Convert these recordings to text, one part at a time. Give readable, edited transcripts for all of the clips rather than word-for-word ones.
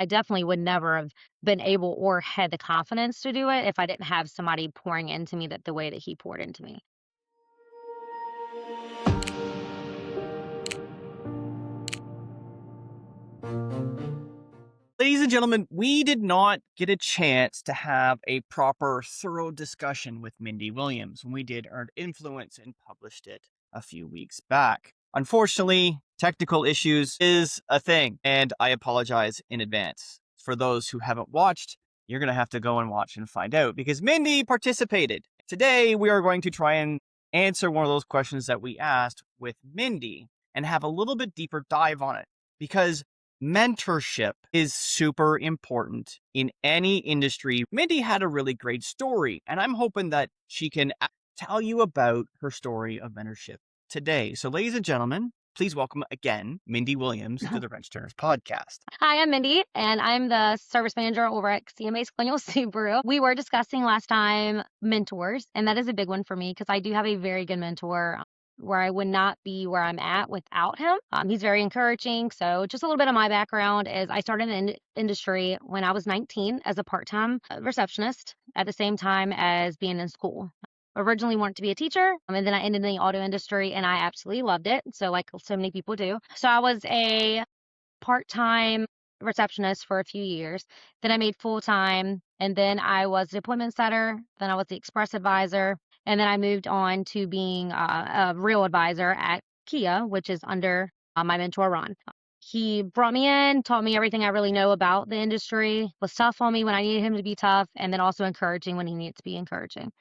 I definitely would never have been able or had the confidence to do it if I didn't have somebody pouring into me that the way that he poured into me. Ladies and gentlemen, we did not get a chance to have a proper, thorough discussion with Mindy Williams when we did Earned Influence and published it a few weeks back. Unfortunately, technical issues is a thing, and I apologize in advance. For those who haven't watched, you're going to have to go and watch and find out because Mindy participated. Today, we are going to try and answer one of those questions that we asked with Mindy and have a little bit deeper dive on it because mentorship is super important in any industry. Mindy had a really great story, and I'm hoping that she can tell you about her story of mentorship today. So, ladies and gentlemen, please welcome again Mindy Williams to the Wrench Turners podcast. Hi, I'm Mindy, and I'm the service manager over at CMA Colonial Subaru. We were discussing last time mentors, and that is a big one for me because I do have a very good mentor where I would not be where I'm at without him. He's very encouraging. So just a little bit of my background is I started in the industry when I was 19 as a part-time receptionist at the same time as being in school. Originally wanted to be a teacher, and then I ended in the auto industry, and I absolutely loved it. So like so many people do. So I was a part-time receptionist for a few years. Then I made full-time, and then I was the appointment setter. Then I was the express advisor, and then I moved on to being a real advisor at Kia, which is under my mentor, Ron. He brought me in, taught me everything I really know about the industry, was tough on me when I needed him to be tough, and then also encouraging when he needed to be encouraging.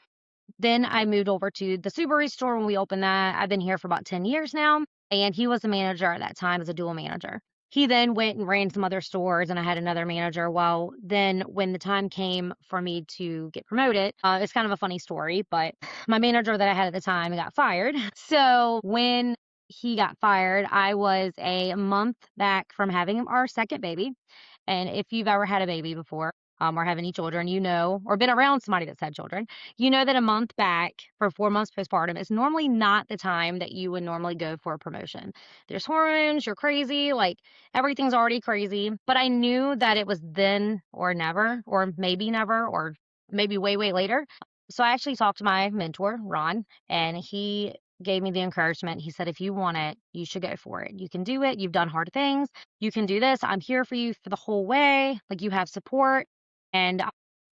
Then I moved over to the Subaru store when we opened that. I've been here for about 10 years now, and he was a manager at that time as a dual manager. He then went and ran some other stores, and I had another manager. Well, then when the time came for me to get promoted, it's kind of a funny story, but my manager that I had at the time got fired. So when he got fired, I was a month back from having our second baby. And if you've ever had a baby before, or have any children, you know, or been around somebody that's had children, you know that a month back for 4 months postpartum is normally not the time that you would normally go for a promotion. There's hormones, you're crazy, like everything's already crazy. But I knew that it was then or never, or maybe never, or maybe way, way later. So I actually talked to my mentor, Ron, and he gave me the encouragement. He said, if you want it, you should go for it. You can do it. You've done hard things. You can do this. I'm here for you for the whole way. Like you have support. And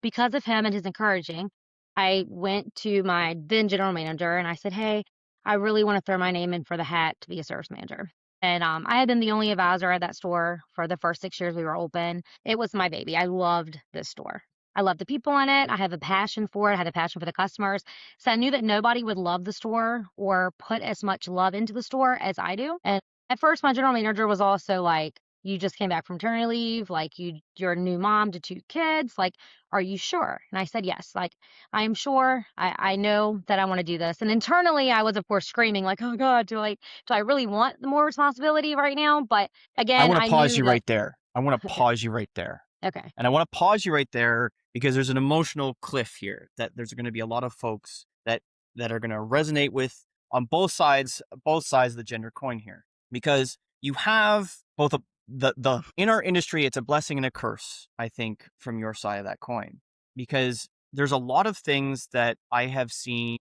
because of him and his encouraging, I went to my then general manager and I said, hey, I really want to throw my name in for the hat to be a service manager. And I had been the only advisor at that store for the first 6 years we were open. It was my baby. I loved this store. I love the people in it. I have a passion for it. I had a passion for the customers. So I knew that nobody would love the store or put as much love into the store as I do. And at first, my general manager was also like, you just came back from maternity leave, like you're a new mom to 2 kids, like, are you sure? And I said, yes, like, I am sure. I know that I want to do this. And internally, I was, of course, screaming like, oh God, do I really want more responsibility right now? But I again, want I to pause knew you that, right there. I want to okay, pause you right there. okay. And I want to pause you right there because there's an emotional cliff here that there's going to be a lot of folks that are going to resonate with on both sides of the gender coin here, because you have both the in our industry, it's a blessing and a curse, I think, from your side of that coin, because there's a lot of things that I have seen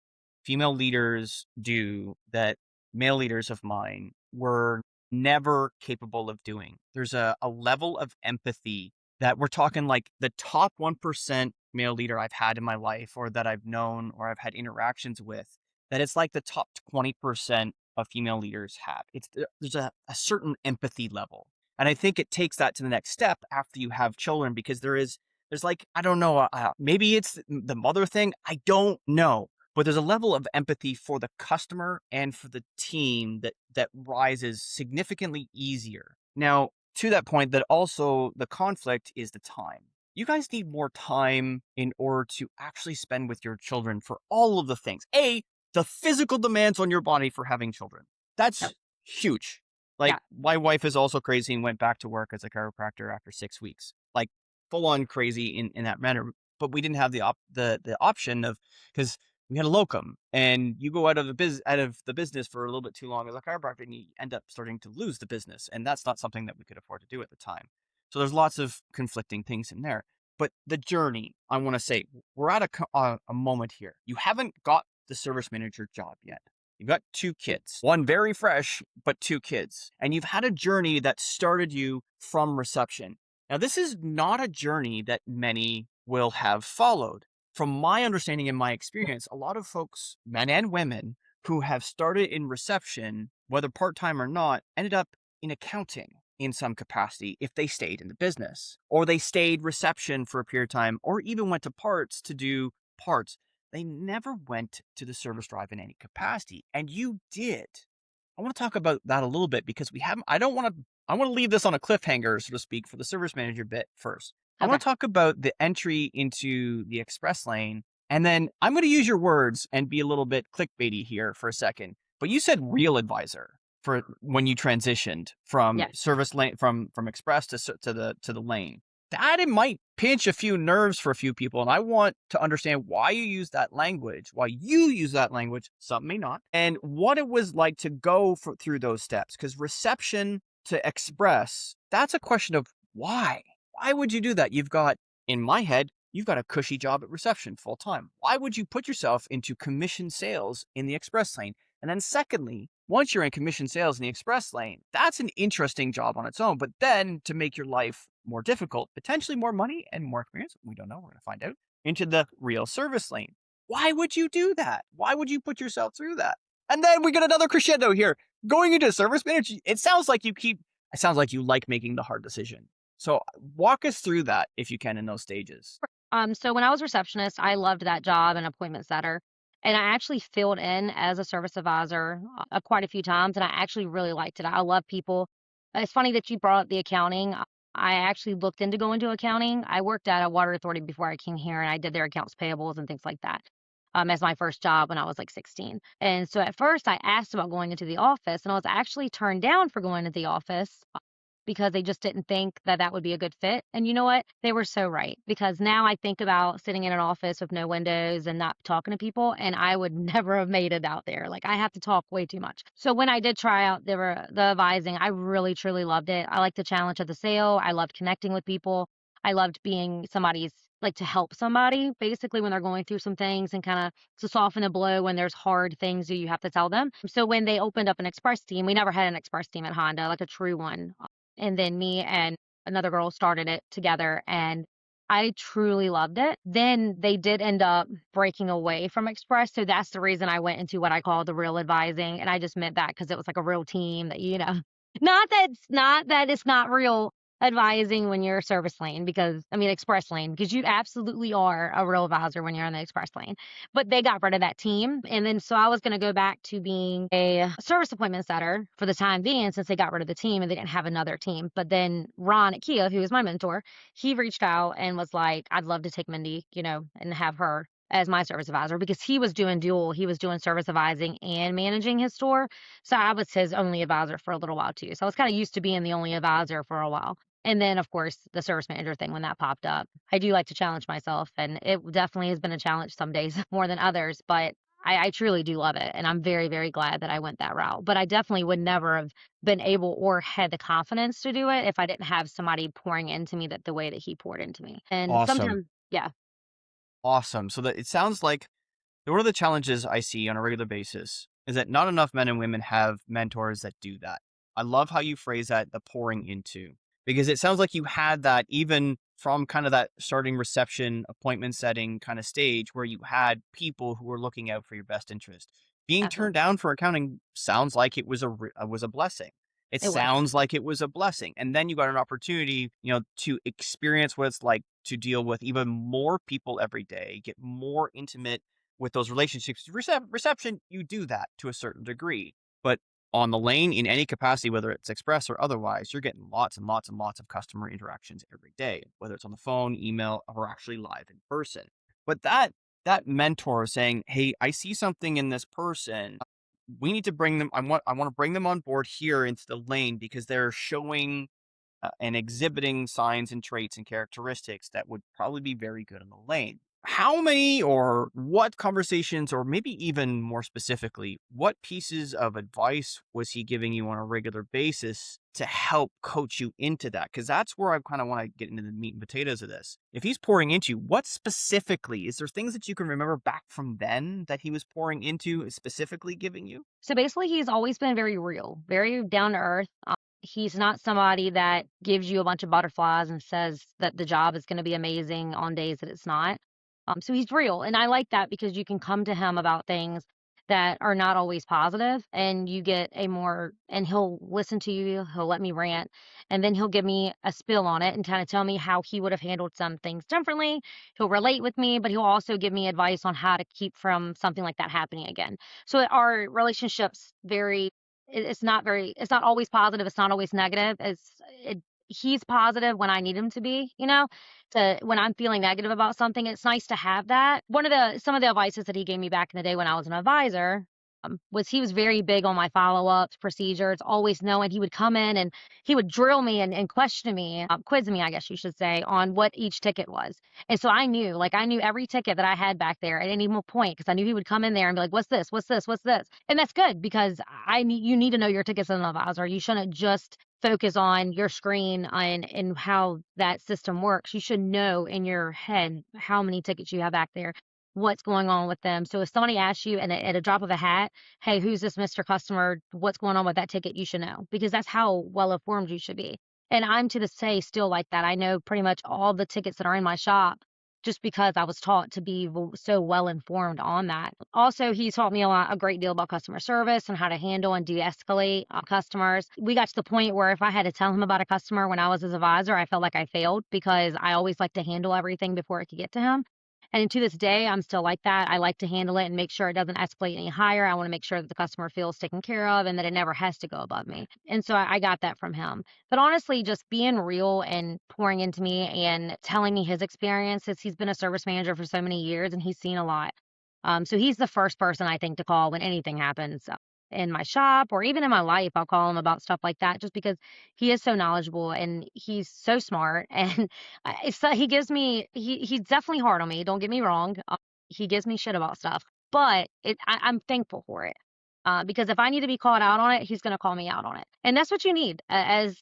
female leaders do that male leaders of mine were never capable of doing. There's a level of empathy that we're talking like the top 1% male leader I've had in my life or that I've known or I've had interactions with, that it's like the top 20% of female leaders have. There's a certain empathy level. And I think it takes that to the next step after you have children, because there's like, I don't know, maybe it's the mother thing. I don't know. But there's a level of empathy for the customer and for the team that rises significantly easier. Now, to that point, that also the conflict is the time. You guys need more time in order to actually spend with your children for all of the things. The physical demands on your body for having children. Yep. That's huge. Like, Yeah. my wife is also crazy and went back to work as a chiropractor after 6 weeks. Like, full on crazy in that manner. But we didn't have the option of, because we had a locum, and you go out of the business for a little bit too long as a chiropractor, and you end up starting to lose the business, and that's not something that we could afford to do at the time. So there's lots of conflicting things in there. But the journey, I want to say, we're at a moment here. You haven't got the service manager job yet. You've got two kids, one very fresh, but two kids. And you've had a journey that started you from reception. Now, this is not a journey that many will have followed. From my understanding and my experience, a lot of folks, men and women, who have started in reception, whether part time or not, ended up in accounting in some capacity if they stayed in the business, or they stayed reception for a period of time, or even went to parts to do parts. They never went to the service drive in any capacity, and you did. I want to talk about that a little bit because we haven't. I want to leave this on a cliffhanger, so to speak, for the service manager bit first. I Okay. want to talk about the entry into the express lane, and then I'm going to use your words and be a little bit clickbaity here for a second. But you said real advisor for when you transitioned from Yeah. service lane from express to the lane. That it might pinch a few nerves for a few people, and I want to understand why you use that language, why you use that language. Some may not, and what it was like to go through those steps. Because reception to express, that's a question of why. Why would you do that? You've got, in my head, you've got a cushy job at reception full time. Why would you put yourself into commission sales in the express lane? And then secondly, once you're in commission sales in the express lane, that's an interesting job on its own. But then to make your life more difficult, potentially more money and more experience, we don't know, we're going to find out, into the real service lane. Why would you do that? Why would you put yourself through that? And then we get another crescendo here. Going into service manager, it sounds like you like making the hard decision. So walk us through that if you can in those stages. So when I was receptionist, I loved that job and appointment setter. And I actually filled in as a service advisor quite a few times, and I actually really liked it. I love people. It's funny that you brought up the accounting. I actually looked into going to accounting. I worked at a water authority before I came here, and I did their accounts payables and things like that as my first job when I was like 16. And so at first, I asked about going into the office, and I was actually turned down for going to the office because they just didn't think that that would be a good fit. And you know what? They were so right because now I think about sitting in an office with no windows and not talking to people, and I would never have made it out there. Like I have to talk way too much. So when I did try out the advising, I really truly loved it. I liked the challenge of the sale. I loved connecting with people. I loved being somebody's like to help somebody basically when they're going through some things and kind of to soften the blow when there's hard things that you have to tell them. So when they opened up an express team, we never had an express team at Honda, like a true one. And then me and another girl started it together, and I truly loved it. Then they did end up breaking away from Express, so that's the reason I went into what I call the real advising, and I just meant that because it was like a real team that, not that it's not real advising when you're service lane because I mean express lane, because you absolutely are a real advisor when you're in the express lane. But they got rid of that team. And then so I was gonna go back to being a service appointment setter for the time being since they got rid of the team and they didn't have another team. But then Ron at Kia, who is my mentor, he reached out and was like, I'd love to take Mindy, and have her as my service advisor because he was doing dual. He was doing service advising and managing his store. So I was his only advisor for a little while too. So I was kind of used to being the only advisor for a while. And then, of course, the service manager thing when that popped up. I do like to challenge myself, and it definitely has been a challenge some days more than others, but I truly do love it. And I'm very, very glad that I went that route. But I definitely would never have been able or had the confidence to do it if I didn't have somebody pouring into me that the way that he poured into me. And Awesome. sometimes, yeah, Awesome. So that it sounds like one of the challenges I see on a regular basis is that not enough men and women have mentors that do that. I love how you phrase that, the pouring into, because it sounds like you had that even from kind of that starting reception, appointment setting kind of stage where you had people who were looking out for your best interest. Being turned absolutely. down for accounting sounds like it was was a blessing. It It was. sounds like it was a blessing. And then you got an opportunity, to experience what it's like to deal with even more people every day, get more intimate with those relationships. Reception, you do that to a certain degree. But on the lane, in any capacity, whether it's express or otherwise, you're getting lots and lots and lots of customer interactions every day, whether it's on the phone, email, or actually live in person. But that mentor saying, "Hey, I see something in this person. We need to bring them. I want to bring them on board here into the lane because they're showing and exhibiting signs and traits and characteristics that would probably be very good in the lane." how many or what conversations, or maybe even more specifically, what pieces of advice was he giving you on a regular basis to help coach you into that? Because that's where I kind of want to get into the meat and potatoes of this. If he's pouring into you, what specifically, is there things that you can remember back from then that he was pouring into, specifically giving you? So basically, he's always been very real, very down to earth. He's not somebody that gives you a bunch of butterflies and says that the job is going to be amazing on days that it's not. So he's real. And I like that because you can come to him about things that are not always positive, and you get a more, and he'll listen to you, he'll let me rant, and then he'll give me a spill on it and kind of tell me how he would have handled some things differently. He'll relate with me, but he'll also give me advice on how to keep from something like that happening again. So our relationship's very, it's not always positive, it's not always negative. He's positive when I need him to be, to when I'm feeling negative about something. It's nice to have that. Some of the advices that he gave me back in the day when I was an advisor, was he was very big on my follow-ups, procedures, always knowing. He would come in and he would drill me and question me, quiz me, I guess you should say, on what each ticket was. And so I knew every ticket that I had back there at any point, because I knew he would come in there and be like, what's this? What's this? What's this? And that's good, because you need to know your tickets as an advisor. You shouldn't just focus on your screen and how that system works. You should know in your head how many tickets you have back there, what's going on with them. So if somebody asks you at a drop of a hat, hey, who's this Mr. Customer? What's going on with that ticket? You should know, because that's how well informed you should be. And I'm to this day still like that. I know pretty much all the tickets that are in my shop just because I was taught to be so well informed on that. Also, he taught me a great deal about customer service and how to handle and de-escalate customers. We got to the point where if I had to tell him about a customer when I was his advisor, I felt like I failed, because I always like to handle everything before it could get to him. And to this day, I'm still like that. I like to handle it and make sure it doesn't escalate any higher. I want to make sure that the customer feels taken care of and that it never has to go above me. And so I got that from him. But honestly, just being real and pouring into me and telling me his experiences. He's been a service manager for so many years and he's seen a lot. So he's the first person I think to call when anything happens in my shop or even in my life. I'll call him about stuff like that, just because he is so knowledgeable and he's so smart. And he's definitely hard on me. Don't get me wrong. He gives me shit about stuff, but I'm thankful for it. Because if I need to be called out on it, he's going to call me out on it. And that's what you need as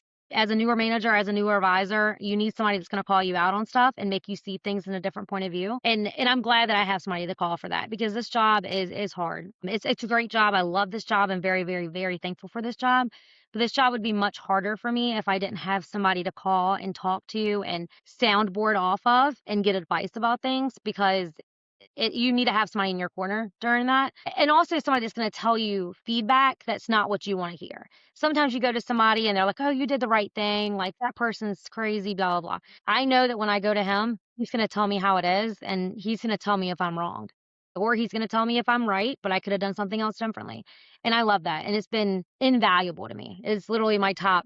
a newer manager, as a newer advisor. You need somebody that's going to call you out on stuff and make you see things in a different point of view. And I'm glad that I have somebody to call for that, because this job is hard. It's a great job. I love this job. I'm very, very, very thankful for this job. But this job would be much harder for me if I didn't have somebody to call and talk to and soundboard off of and get advice about things, because you need to have somebody in your corner during that. And also somebody that's going to tell you feedback that's not what you want to hear. Sometimes you go to somebody and they're like, oh, you did the right thing. Like, that person's crazy, blah, blah, blah. I know that when I go to him, he's going to tell me how it is, and he's going to tell me if I'm wrong. Or he's going to tell me if I'm right, but I could have done something else differently. And I love that. And it's been invaluable to me. It's literally my top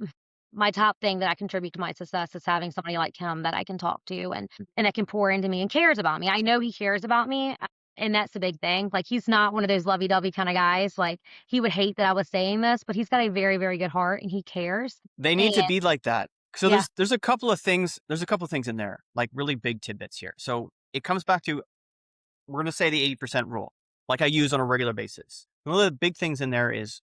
thing that I contribute to my success is having somebody like him that I can talk to and that can pour into me and cares about me. I know he cares about me, and that's the big thing. Like, he's not one of those lovey-dovey kind of guys. Like, he would hate that I was saying this, but he's got a very, very good heart and he cares. They need And to be like that. So yeah, there's a couple of things, in there, like really big tidbits here. So it comes back to, we're going to say the 80% rule, like I use on a regular basis. One of the big things in there is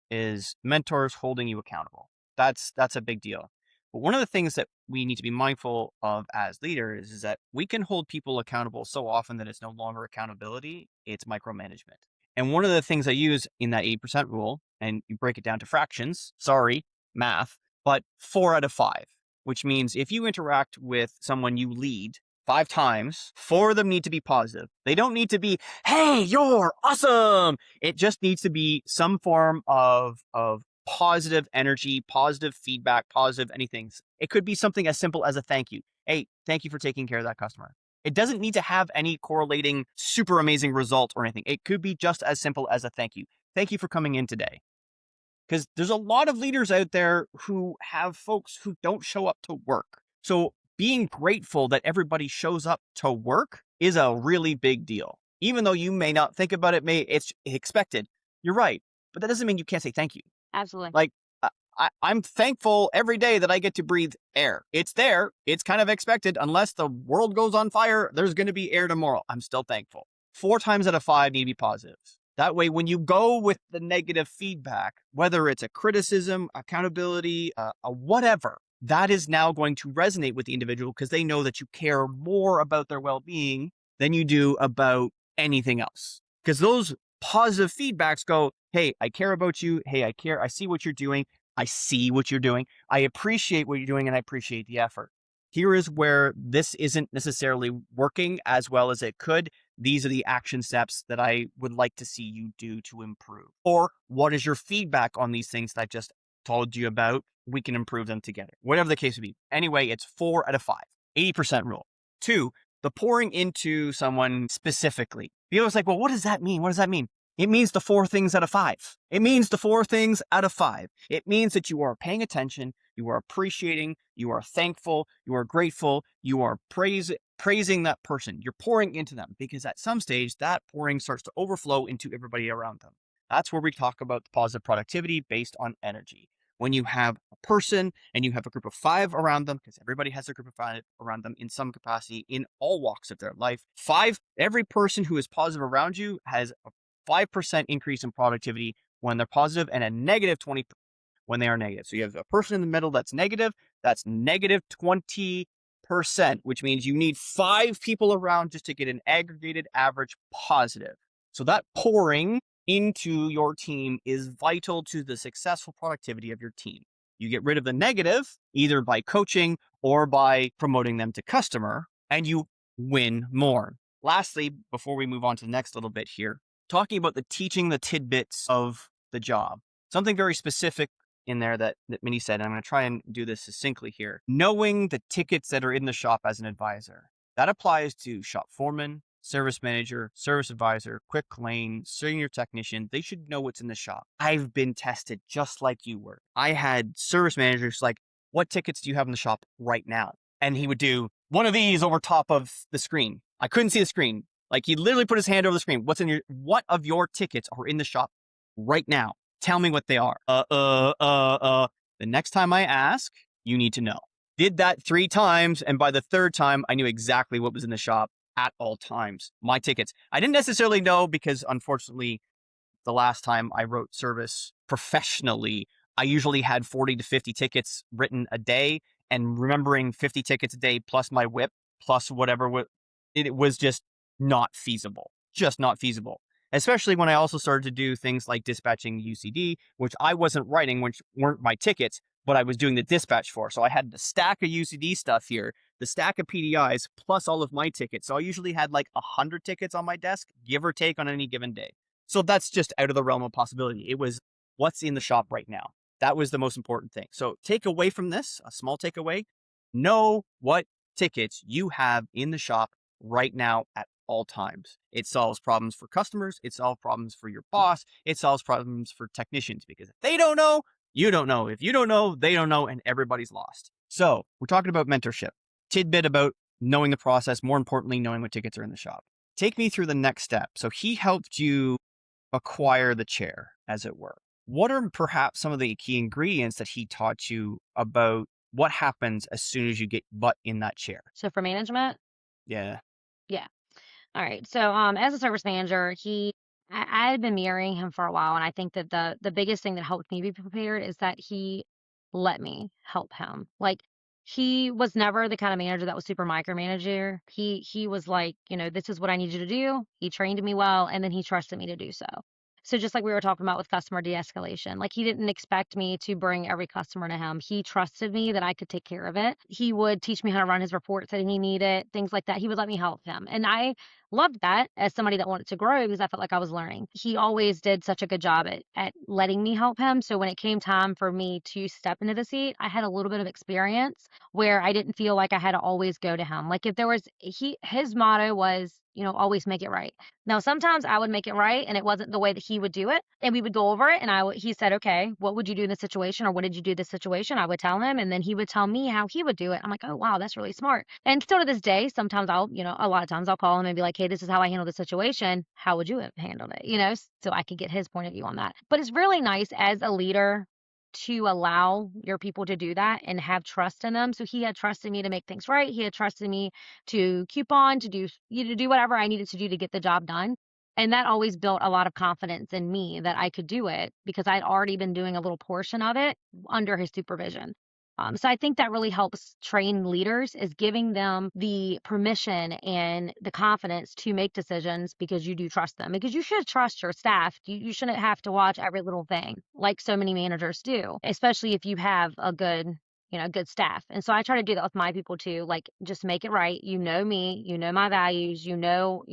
mentors holding you accountable. That's a big deal. But one of the things that we need to be mindful of as leaders is that we can hold people accountable so often that it's no longer accountability, it's micromanagement. And one of the things I use in that 8% rule, and you break it down to fractions, sorry, math, but 4 out of 5, which means if you interact with someone you lead 5 times, 4 of them need to be positive. They don't need to be, hey, you're awesome. It just needs to be some form of positive energy, positive feedback, positive anything. It could be something as simple as a thank you. Hey, thank you for taking care of that customer. It doesn't need to have any correlating super amazing result or anything. It could be just as simple as a thank you. Thank you for coming in today. Because there's a lot of leaders out there who have folks who don't show up to work. So being grateful that everybody shows up to work is a really big deal. Even though you may not think about it, it's expected. You're right. But that doesn't mean you can't say thank you. absolutely. Like, I'm thankful every day that I get to breathe air. It's there. It's kind of expected. Unless the world goes on fire, there's going to be air tomorrow. I'm still thankful. 4 times out of 5 need to be positives. That way, when you go with the negative feedback, whether it's a criticism, accountability, a whatever, that is now going to resonate with the individual because they know that you care more about their well-being than you do about anything else. Because those positive feedbacks go, hey, I care about you. Hey, I care. I see what you're doing. I see what you're doing. I appreciate what you're doing, and I appreciate the effort. Here is where this isn't necessarily working as well as it could. These are the action steps that I would like to see you do to improve. Or what is your feedback on these things that I just told you about? We can improve them together. Whatever the case would be. Anyway, it's 4 out of 5, 80% rule. 2, the pouring into someone specifically. People are like, well, what does that mean? What does that mean? It means the 4 things out of 5. It means the 4 things out of 5. It means that you are paying attention, you are appreciating, you are thankful, you are grateful, you are praising that person. You're pouring into them because at some stage that pouring starts to overflow into everybody around them. That's where we talk about the positive productivity based on energy. When you have a person and you have a group of 5 around them, because everybody has a group of 5 around them in some capacity in all walks of their life, every person who is positive around you has a 5% increase in productivity when they're positive and a negative 20% when they are negative. So you have a person in the middle that's negative 20%, which means you need 5 people around just to get an aggregated average positive. So that pouring into your team is vital to the successful productivity of your team. You get rid of the negative either by coaching or by promoting them to customer, and you win more. Lastly, before we move on to the next little bit here, talking about teaching the tidbits of the job. Something very specific in there that Mindy said, and I'm going to try and do this succinctly here. Knowing the tickets that are in the shop as an advisor. That applies to shop foreman, service manager, service advisor, quick lane, senior technician. They should know what's in the shop. I've been tested just like you were. I had service managers like, what tickets do you have in the shop right now? And he would do one of these over top of the screen. I couldn't see the screen. Like he literally put his hand over the screen. What of your tickets are in the shop right now? Tell me what they are. The next time I ask, you need to know. Did that 3 times, and by the 3rd time, I knew exactly what was in the shop at all times. My tickets. I didn't necessarily know because, unfortunately, the last time I wrote service professionally, I usually had 40 to 50 tickets written a day, and remembering 50 tickets a day plus my whip plus whatever, it was just not feasible. Just not feasible. Especially when I also started to do things like dispatching UCD, which I wasn't writing, which weren't my tickets, but I was doing the dispatch for. So I had the stack of UCD stuff here, the stack of PDIs, plus all of my tickets. So I usually had like 100 tickets on my desk, give or take on any given day. So that's just out of the realm of possibility. It was what's in the shop right now. That was the most important thing. So take away from this, a small takeaway, know what tickets you have in the shop right now at all times. It solves problems for customers. It solves problems for your boss. It solves problems for technicians because if they don't know, you don't know. If you don't know, they don't know, and everybody's lost. So we're talking about mentorship. Tidbit about knowing the process. More importantly, knowing what tickets are in the shop. Take me through the next step. So he helped you acquire the chair, as it were. What are perhaps some of the key ingredients that he taught you about what happens as soon as you get butt in that chair? So for management, Yeah. yeah. All right. So as a service manager, I had been mirroring him for a while, and I think that the biggest thing that helped me be prepared is that he let me help him. Like he was never the kind of manager that was super micromanager. He was like, this is what I need you to do. He trained me well, and then he trusted me to do so. So just like we were talking about with customer de-escalation, like he didn't expect me to bring every customer to him. He trusted me that I could take care of it. He would teach me how to run his reports that he needed, things like that. He would let me help him. And I loved that as somebody that wanted to grow because I felt like I was learning. He always did such a good job at letting me help him. So when it came time for me to step into the seat, I had a little bit of experience where I didn't feel like I had to always go to him. Like if there was, his motto was, always make it right. Now, sometimes I would make it right and it wasn't the way that he would do it. And we would go over it and he said, okay, what would you do in this situation? Or what did you do this situation? I would tell him and then he would tell me how he would do it. I'm like, oh, wow, that's really smart. And still to this day, sometimes a lot of times I'll call him and be like, hey, this is how I handle the situation. How would you have handled it? So I could get his point of view on that. But it's really nice as a leader to allow your people to do that and have trust in them. So he had trust in me to make things right. He had trust in me to coupon, to do whatever I needed to do to get the job done. And that always built a lot of confidence in me that I could do it because I'd already been doing a little portion of it under his supervision. So I think that really helps train leaders is giving them the permission and the confidence to make decisions because you do trust them. Because you should trust your staff. You shouldn't have to watch every little thing like so many managers do, especially if you have a good staff. And so I try to do that with my people too. Like just make it right. You know me, you know my values, you know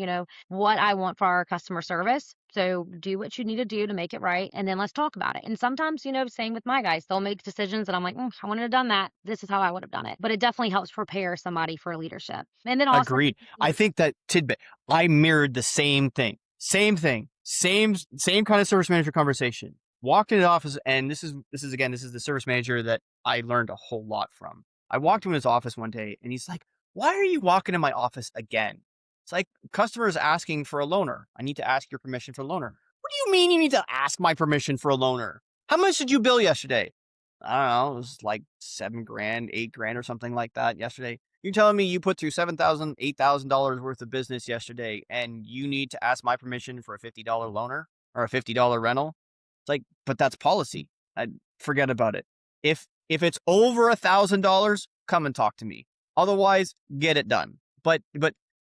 what I want for our customer service. So do what you need to do to make it right. And then let's talk about it. And sometimes, same with my guys, they'll make decisions and I'm like, I wouldn't have done that. This is how I would have done it. But it definitely helps prepare somebody for leadership. And then also, Agreed. I think that tidbit, I mirrored the same thing. Same thing. Same kind of service manager conversation. Walked into the office, and this is the service manager that I learned a whole lot from. I walked into his office one day and he's like, "Why are you walking in my office again?" It's like, customer is asking for a loaner. I need to ask your permission for a loaner. What do you mean you need to ask my permission for a loaner? How much did you bill yesterday? I don't know. It was like $7,000, $8,000 or something like that yesterday. You're telling me you put through $7,000, $8,000 worth of business yesterday, and you need to ask my permission for a $50 loaner or a $50 rental? It's like, but that's policy. Forget about it. If it's over $1,000, come and talk to me. Otherwise, get it done. But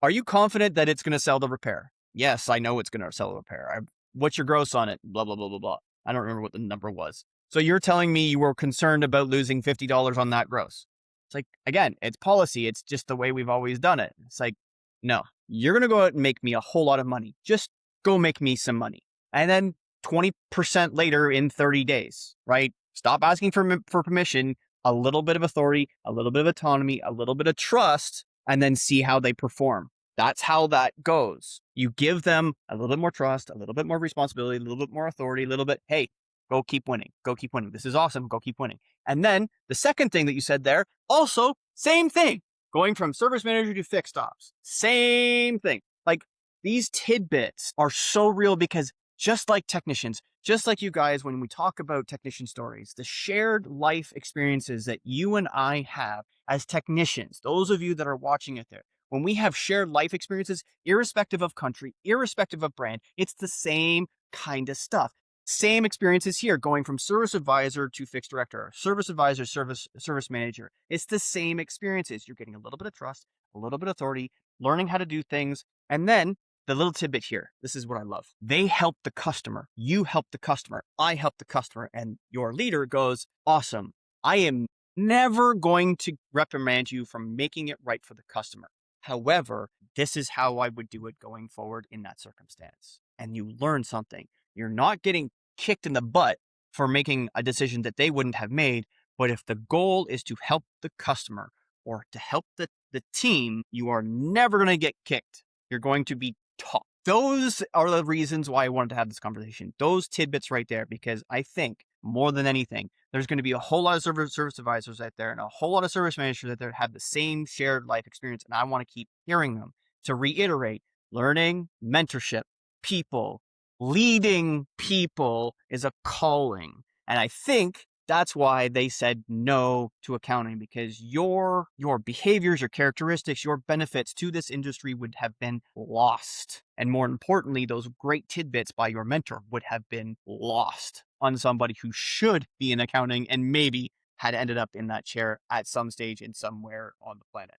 are you confident that it's going to sell the repair? Yes, I know it's going to sell the repair. What's your gross on it? Blah blah blah blah blah. I don't remember what the number was. So you're telling me you were concerned about losing $50 on that gross? It's like, again, it's policy. It's just the way we've always done it. It's like, no, you're going to go out and make me a whole lot of money. Just go make me some money. And then 20% later in 30 days, right? Stop asking for permission, a little bit of authority, a little bit of autonomy, a little bit of trust, and then see how they perform. That's how that goes. You give them a little bit more trust, a little bit more responsibility, a little bit more authority, a little bit, hey, go keep winning. Go keep winning. This is awesome. Go keep winning. And then the second thing that you said there, also, same thing. Going from service manager to fixed ops. Same thing. Like, these tidbits are so real because just like technicians, just like you guys, when we talk about technician stories, the shared life experiences that you and I have as technicians, those of you that are watching it there, when we have shared life experiences, irrespective of country, irrespective of brand, it's the same kind of stuff. Same experiences here, going from service advisor to fixed director, service advisor, service manager. It's the same experiences. You're getting a little bit of trust, a little bit of authority, learning how to do things, and then the little tidbit here. This is what I love. They help the customer. You help the customer. I help the customer. And your leader goes, awesome. I am never going to reprimand you for making it right for the customer. However, this is how I would do it going forward in that circumstance. And you learn something. You're not getting kicked in the butt for making a decision that they wouldn't have made. But if the goal is to help the customer or to help the team, you are never going to get kicked. You're going to be taught. Those are the reasons why I wanted to have this conversation. Those tidbits right there, because I think more than anything, there's going to be a whole lot of service advisors out there and a whole lot of service managers out there that have the same shared life experience. And I want to keep hearing them. To reiterate, learning, mentorship, people, leading people is a calling. And I think that's why they said no to accounting, because your behaviors, your characteristics, your benefits to this industry would have been lost. And more importantly, those great tidbits by your mentor would have been lost on somebody who should be in accounting and maybe had ended up in that chair at some stage in somewhere on the planet.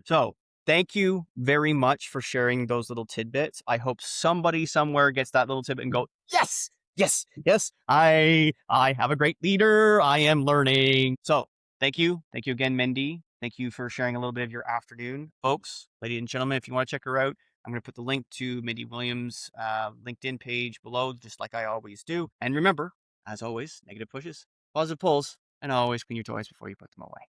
So thank you very much for sharing those little tidbits. I hope somebody somewhere gets that little tidbit and go, yes, yes, yes, I have a great leader. I am learning. So thank you. Thank you again, Mindy. Thank you for sharing a little bit of your afternoon. Folks, ladies and gentlemen, if you want to check her out, I'm going to put the link to Mindy Williams' LinkedIn page below, just like I always do. And remember, as always, negative pushes, positive pulls, and always clean your toys before you put them away.